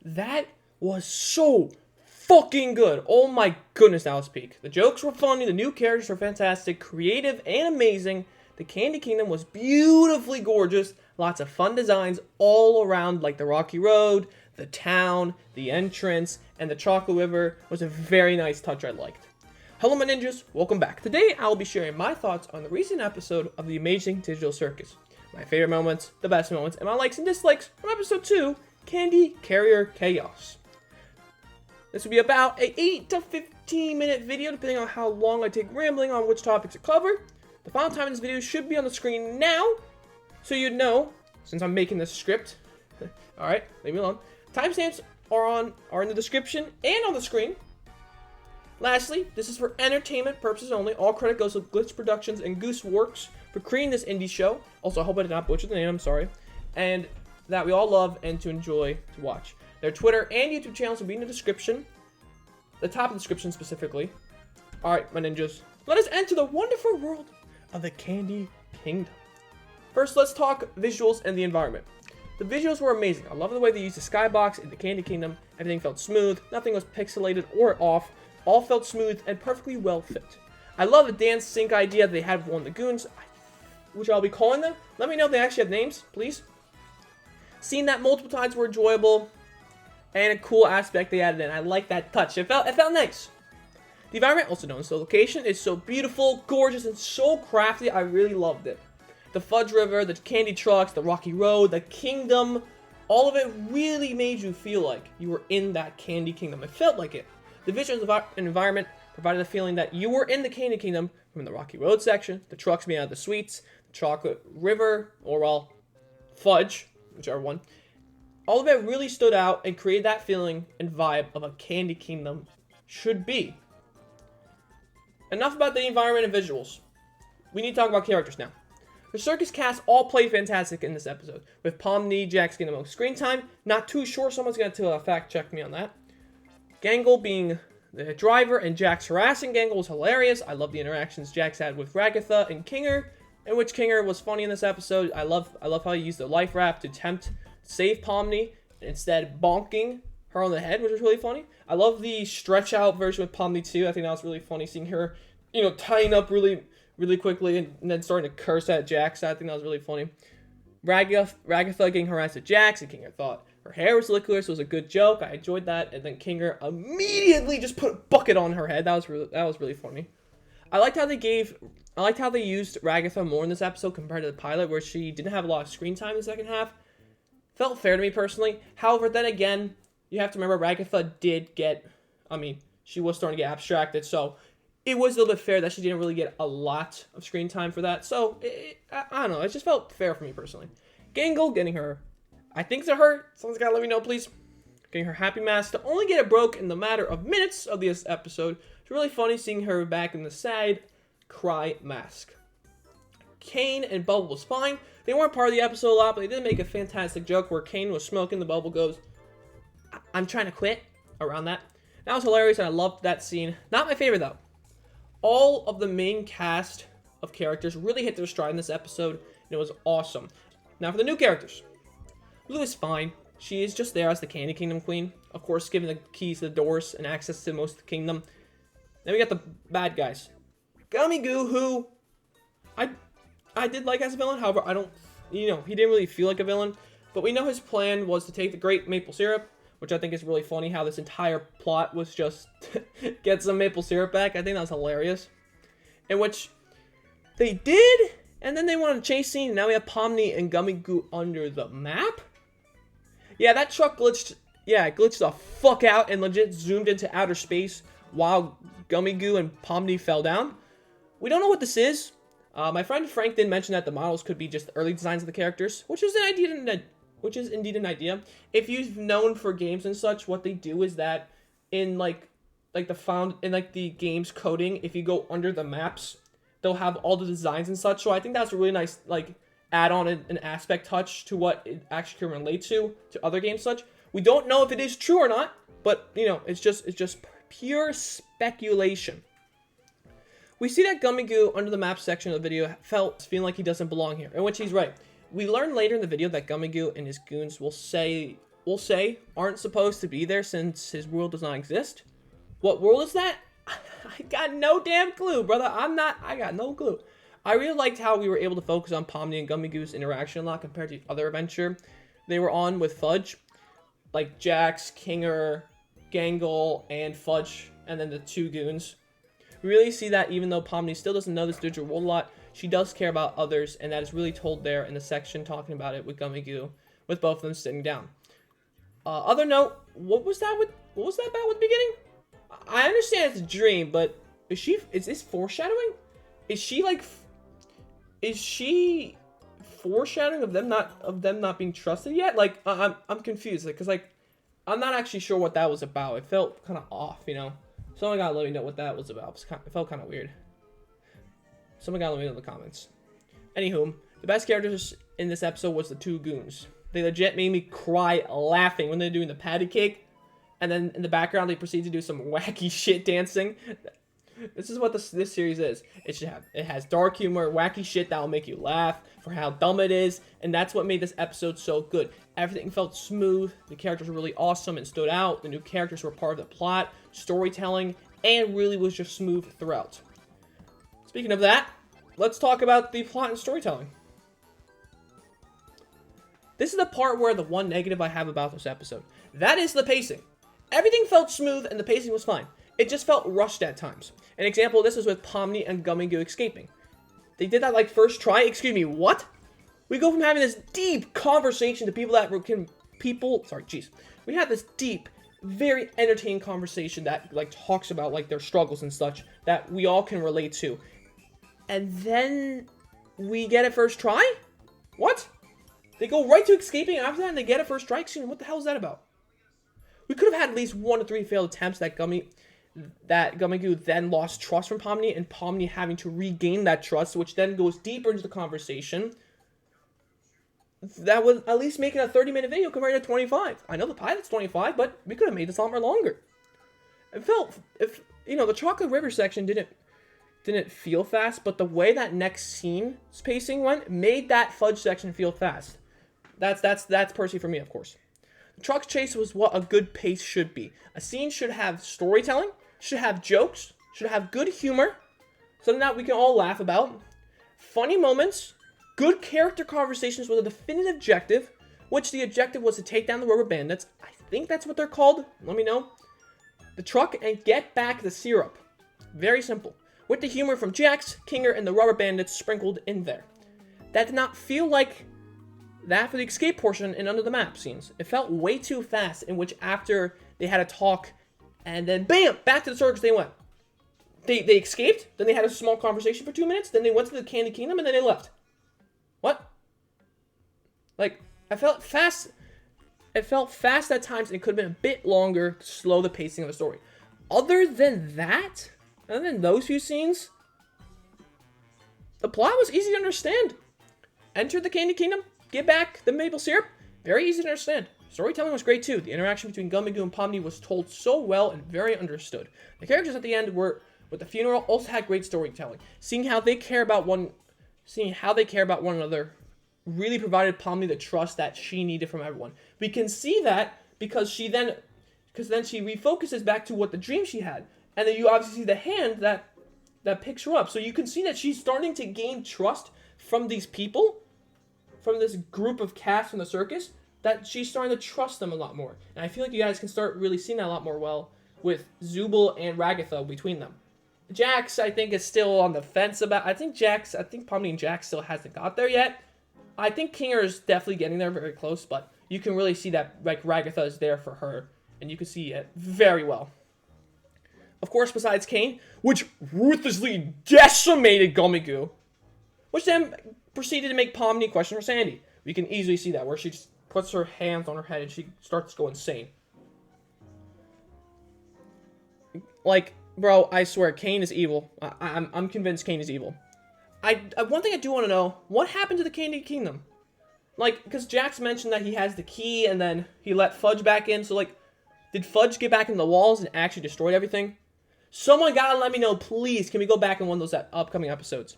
That was so fucking good. Oh my goodness, that was peak. The jokes were funny, the new characters were fantastic, creative and amazing. The Candy Kingdom was beautifully gorgeous. Lots of fun designs all around, like the rocky road, the town, the entrance, and the chocolate river was a very nice touch I liked. Hello my ninjas, welcome back. Today I will be sharing my thoughts on the recent episode of the Amazing Digital Circus. My favorite moments, the best moments, and my likes and dislikes from episode 2, Candy Carrier Chaos. This will be about a 8 to 15 minute video depending on how long I take rambling on which topics to cover. The final time in this video should be on the screen now, so you'd know, since I'm making this script. Alright, leave me alone. Timestamps are in the description and on the screen. Lastly, this is for entertainment purposes only. All credit goes to Glitch Productions and Goose Works for creating this indie show. Also, I hope I did not butcher the name, I'm sorry. And that we all love and to enjoy to watch. Their Twitter and YouTube channels will be in the description. The top of the description specifically. Alright, my ninjas. Let us enter the wonderful world of the Candy Kingdom. First, let's talk visuals and the environment. The visuals were amazing. I love the way they used the skybox in the Candy Kingdom. Everything felt smooth. Nothing was pixelated or off. All felt smooth and perfectly well fit. I love the dance sync idea they had with one of the goons, which I'll be calling them. Let me know if they actually have names, please. Seeing that multiple times were enjoyable, and a cool aspect they added in. I like that touch. It felt nice. The environment, also known as the location, is so beautiful, gorgeous, and so crafty. I really loved it. The Fudge River, the candy trucks, the rocky road, the kingdom, all of it really made you feel like you were in that Candy Kingdom. It felt like it. The visuals and environment provided the feeling that you were in the Candy Kingdom from the rocky road section, the trucks made out of the sweets, the chocolate river, or well, fudge, whichever one. All of it really stood out and created that feeling and vibe of a Candy Kingdom should be. Enough about the environment and visuals. We need to talk about characters now. The circus cast all played fantastic in this episode, with Pomni Jax getting the most screen time. Not too sure, someone's going to fact check me on that. Gangle being the driver and Jax harassing Gangle was hilarious. I love the interactions Jax had with Ragatha and Kinger, in which Kinger was funny in this episode. I love how he used the life wrap to attempt to save Pomni, instead bonking her on the head, which was really funny. I love the stretch out version with Pomni too. I think that was really funny, seeing her, tying up really quickly and then starting to curse at Jax. I think that was really funny. Ragatha getting harassed at Jax, and Kinger thought her hair was liquid, so it was a good joke. I enjoyed that. And then Kinger immediately just put a bucket on her head. That was really funny. I liked how they used Ragatha more in this episode compared to the pilot, where she didn't have a lot of screen time in the second half. Felt fair to me personally. However, then again, you have to remember Ragatha she was starting to get abstracted, so it was a little bit fair that she didn't really get a lot of screen time for that. So, I don't know. It just felt fair for me personally. Gangle getting her, I think it's a her. Someone's got to let me know, please. Getting her happy mask to only get it broke in the matter of minutes of this episode. It's really funny seeing her back in the sad cry mask. Kane and Bubble was fine. They weren't part of the episode a lot, but they did make a fantastic joke where Kane was smoking. The Bubble goes, "I'm trying to quit," around that. That was hilarious, and I loved that scene. Not my favorite, though. All of the main cast of characters really hit their stride in this episode, and it was awesome. Now for the new characters. Lou is fine. She is just there as the Candy Kingdom Queen. Of course, giving the keys to the doors and access to most of the kingdom. Then we got the bad guys. Gummy Goo, who I did like as a villain. However, he didn't really feel like a villain. But we know his plan was to take the great maple syrup, which I think is really funny how this entire plot was just get some maple syrup back. I think that was hilarious. In which they did, and then they wanted a chase scene, and now we have Pomni and Gummy Goo under the map. Yeah, that truck glitched. Yeah, it glitched the fuck out and legit zoomed into outer space while Gummy Goo and Pomni fell down. We don't know what this is. My friend Frank did mention that the models could be just early designs of the characters, which is indeed an idea. If you've known for games and such, what they do is that in the game's coding, if you go under the maps, they'll have all the designs and such. So I think that's a really nice add-on an aspect touch to what it actually can relate to other games such. We don't know if it is true or not, but it's just pure speculation. We see that Gummy Goo under the map section of the video feeling like he doesn't belong here, in which he's right. We learn later in the video that Gummy Goo and his goons will say we'll say, aren't supposed to be there since his world does not exist. What world is that? I got no damn clue, brother. I got no clue. I really liked how we were able to focus on Pomni and Gummigoo's interaction a lot compared to other adventure they were on with Fudge. Like Jax, Kinger, Gangle, and Fudge, and then the two goons. We really see that even though Pomni still doesn't know this digital world a lot, she does care about others, and that is really told there in the section talking about it with Gummigoo, with both of them sitting down. Other note, what was that about with the beginning? I understand it's a dream, but is this foreshadowing? Is she foreshadowing of them not being trusted yet? Like, I'm confused, because I'm not actually sure what that was about. It felt kind of off, you know. Someone gotta let me know what that was about. It felt kind of weird. Someone gotta let me know in the comments. Anywho, the best characters in this episode was the two goons. They legit made me cry laughing when they're doing the patty cake. And then in the background, they proceed to do some wacky shit dancing. This is what this series is. It has dark humor, wacky shit that'll make you laugh for how dumb it is. And that's what made this episode so good. Everything felt smooth. The characters were really awesome and stood out. The new characters were part of the plot, storytelling, and really was just smooth throughout. Speaking of that, let's talk about the plot and storytelling. This is the part where the one negative I have about this episode. That is the pacing. Everything felt smooth and the pacing was fine. It just felt rushed at times. An example of this is with Pomni and Gummigoo escaping. They did that first try. Excuse me, what? We go from having this deep conversation to we have this deep, very entertaining conversation that talks about their struggles and such that we all can relate to. And then we get it first try? What? They go right to escaping after that and they get it first try? Excuse me, what the hell is that about? We could have had at least 1 to 3 failed attempts that Gummigoo then lost trust from Pomni, and Pomni having to regain that trust, which then goes deeper into the conversation. That would at least make it a 30-minute video compared to 25. I know the pilot's 25, but we could have made this a lot more longer. It felt, the Chocolate River section didn't feel fast, but the way that next scene's pacing went made that Fudge section feel fast. That's Percy for me, of course. The truck chase was what a good pace should be. A scene should have storytelling, should have jokes, should have good humor, something that we can all laugh about, funny moments, good character conversations with a definitive objective, which the objective was to take down the rubber bandits. I think that's what they're called. Let me know. The truck and get back the syrup. Very simple. With the humor from Jax, Kinger, and the rubber bandits sprinkled in there. That did not feel like that for the escape portion and under the map scenes. It felt way too fast, in which after they had a talk, and then BAM! Back to the circus they went. They escaped, then they had a small conversation for 2 minutes, then they went to the Candy Kingdom, and then they left. What? I felt fast. It felt fast at times, and it could have been a bit longer to slow the pacing of the story. Other than those few scenes, the plot was easy to understand. Enter the Candy Kingdom, get back the maple syrup, very easy to understand. Storytelling was great too. The interaction between Gummigoo and Pomni was told so well and very understood. The characters at the end with the funeral also had great storytelling. Seeing how they care about one another really provided Pomni the trust that she needed from everyone. We can see that because then she refocuses back to what the dream she had. And then you obviously see the hand that picks her up. So you can see that she's starting to gain trust from these people, from this group of cast from the circus, that she's starting to trust them a lot more. And I feel like you guys can start really seeing that a lot more well with Zubul and Ragatha between them. Jax, I think, is still on the fence about. I think Pomni and Jax still hasn't got there yet. I think Kinger is definitely getting there very close, but you can really see that Ragatha is there for her, and you can see it very well. Of course, besides Kane, which ruthlessly decimated Gummigoo, which then proceeded to make Pomni question for Sandy. We can easily see that, where she just puts her hands on her head and she starts to go insane. Bro, I swear, Kane is evil. I'm convinced Kane is evil. One thing I do want to know, what happened to the Candy Kingdom? Because Jax mentioned that he has the key and then he let Fudge back in, so did Fudge get back in the walls and actually destroyed everything? Someone gotta let me know, please. Can we go back in one of those upcoming episodes?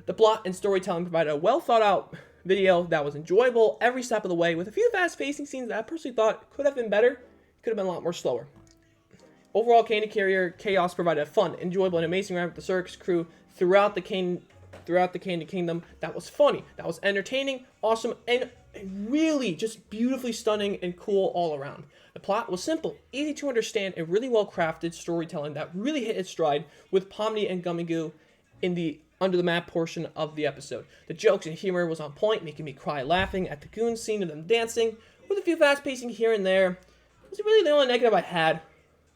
The plot and storytelling provided a well thought out video that was enjoyable every step of the way, with a few fast-pacing scenes that I personally thought could have been better, could have been a lot more slower. Overall, Candy Carrier Chaos provided a fun, enjoyable, and amazing ride with the circus crew throughout the Candy Kingdom. That was funny, that was entertaining, awesome, and really just beautifully stunning and cool all around. The plot was simple, easy to understand, and really well crafted storytelling that really hit its stride with Pomni and Gummy Goo in the under the map portion of the episode. The jokes and humor was on point, making me cry laughing at the goon scene of them dancing, with a few fast pacing here and there. It was really the only negative I had.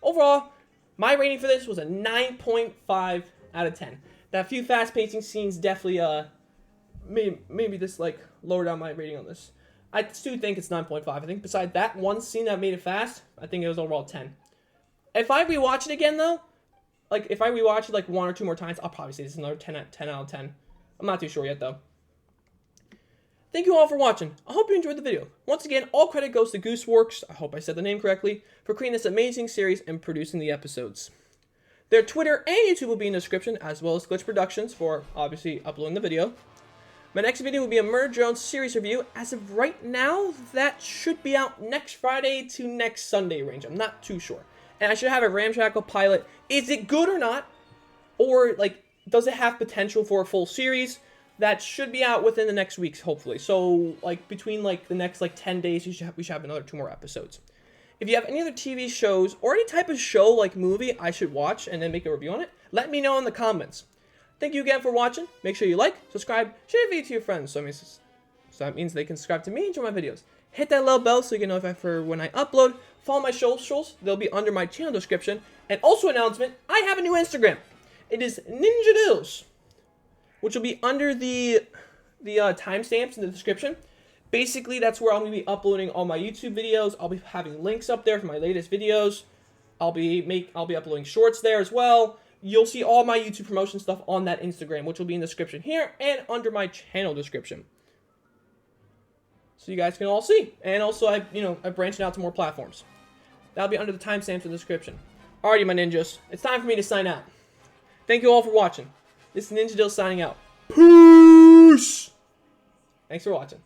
Overall, my rating for this was a 9.5 out of 10. That few fast pacing scenes definitely maybe this like lower down my rating on this. I still think it's 9.5. I think besides that one scene that made it fast, I think it was overall 10. If I rewatch it again though, like if I rewatch it like 1 or 2 more times, I'll probably say this is another 10 out of 10. I'm not too sure yet though. Thank you all for watching. I hope you enjoyed the video. Once again, all credit goes to Gooseworks, I hope I said the name correctly, for creating this amazing series and producing the episodes. Their Twitter and YouTube will be in the description, as well as Glitch Productions for obviously uploading the video. My next video will be a Murder Drones series review. As of right now, that should be out next Friday to next Sunday range. I'm not too sure. And I should have a ramshackle pilot. Is it good or not? Or, like, does it have potential for a full series? That should be out within the next weeks, hopefully. So, like, between, like, the next, like, 10 days, we should have another 2 more episodes. If you have any other TV shows or any type of show, like movie, I should watch and then make a review on it, let me know in the comments. Thank you again for watching. Make sure you like, subscribe, share the video to your friends. So that means they can subscribe to me and enjoy my videos. Hit that little bell so you get notified for when I upload. Follow my socials. They'll be under my channel description. And also announcement, I have a new Instagram. It is Ninja which will be under the timestamps in the description. Basically, that's where I'm going to be uploading all my YouTube videos. I'll be having links up there for my latest videos. I'll be uploading shorts there as well. You'll see all my YouTube promotion stuff on that Instagram, which will be in the description here and under my channel description. So you guys can all see. And also, I'm branching out to more platforms. That'll be under the timestamps in the description. Alrighty, my ninjas. It's time for me to sign out. Thank you all for watching. This is Ninja Dill signing out. Peace! Thanks for watching.